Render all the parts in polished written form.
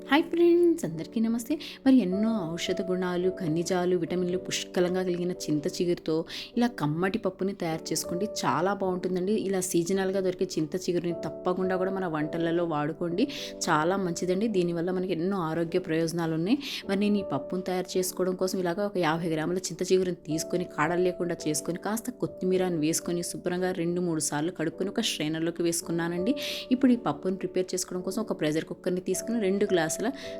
Hi friends, అందరికీ నమస్తే. మరి ఎన్నో ఔషధ గుణాలు, ఖనిజాలు, విటమిన్లు పుష్కలంగా కలిగిన చింత చిగురుతో ఇలా కమ్మటి పప్పుని తయారు చేసుకోండి. చాలా బాగుంటుందండి. ఇలా సీజనల్గా దొరికే చింత చిగురుని తప్పకుండా కూడా మన వంటలలో వాడుకోండి. చాలా మంచిదండి. దీనివల్ల మనకి ఎన్నో ఆరోగ్య ప్రయోజనాలు ఉన్నాయి. మరి నేను ఈ పప్పును తయారు చేసుకోవడం కోసం ఇలాగ ఒక 50 గ్రాముల చింత చిగురుని తీసుకొని కాడలు లేకుండా చేసుకొని కాస్త కొత్తిమీరని వేసుకొని శుభ్రంగా 2-3 సార్లు కడుక్కొని ఒక స్ట్రైనర్లోకి వేసుకున్నానండి. ఇప్పుడు ఈ పప్పుని ప్రిపేర్ చేసుకోవడం కోసం ఒక ప్రెషర్ కుక్కర్ని తీసుకుని 2 గ్లాసుల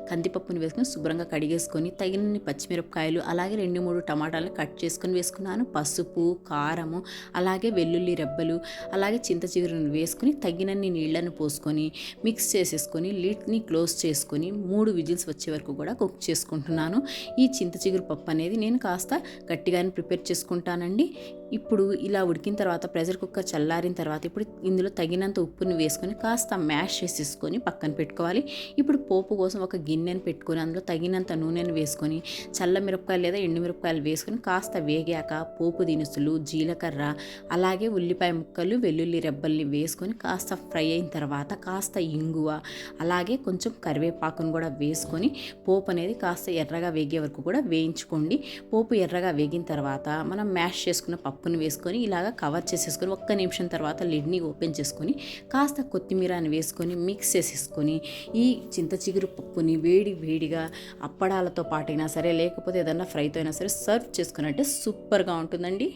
కందిపప్పుని వేసుకొని శుభ్రంగా కడిగేసుకొని తగినన్ని పచ్చిమిరపకాయలు అలాగే 2-3 టమాటాలను కట్ చేసుకొని వేసుకున్నాను. పసుపు, కారము, అలాగే వెల్లుల్లి రెబ్బలు, అలాగే చింత చిగురుని వేసుకొని తగినన్ని నీళ్లను పోసుకొని మిక్స్ చేసేసుకొని లిడ్ని క్లోజ్ చేసుకొని 3 విజిల్స్ వచ్చే వరకు కూడా కుక్ చేసుకుంటున్నాను. ఈ చింత చిగురు పప్పు అనేది నేను కాస్త గట్టిగానే ప్రిపేర్ చేసుకుంటానండి. ఇప్పుడు ఇలా ఉడికిన తర్వాత ప్రెషర్ కుక్కర్ చల్లారిన తర్వాత ఇప్పుడు ఇందులో తగినంత ఉప్పుని వేసుకొని కాస్త మ్యాష్ చేసేసుకొని పక్కన పెట్టుకోవాలి. ఇప్పుడు పోపు కోసం ఒక గిన్నెని పెట్టుకొని అందులో తగినంత నూనెను వేసుకొని చల్ల మిరపకాయలు లేదా ఎండు మిరపకాయలు వేసుకొని కాస్త వేగాక పోపు దినుసులు, జీలకర్ర, అలాగే ఉల్లిపాయ ముక్కలు, వెల్లుల్లి రెబ్బల్ని వేసుకొని కాస్త ఫ్రై అయిన తర్వాత కాస్త ఇంగువ, అలాగే కొంచెం కరివేపాకును కూడా వేసుకొని పోపు అనేది కాస్త ఎర్రగా వేగే వరకు కూడా వేయించుకోండి. పోపు ఎర్రగా వేగిన తర్వాత మనం మ్యాష్ చేసుకున్న పప్పుని వేసుకొని ఇలాగ కవర్ చేసేసుకొని 1 నిమిషం తర్వాత లిడ్ని ఓపెన్ చేసుకొని కాస్త కొత్తిమీరని వేసుకొని మిక్స్ చేసేసుకొని ఈ చింత చిగురు పప్పుని వేడిగా అప్పడాలతో పాటైనా సరే లేకపోతే ఏదన్నా ఫ్రైతో అయినా సరే సర్వ్ చేసుకున్నట్టే సూపర్గా ఉంటుందండి.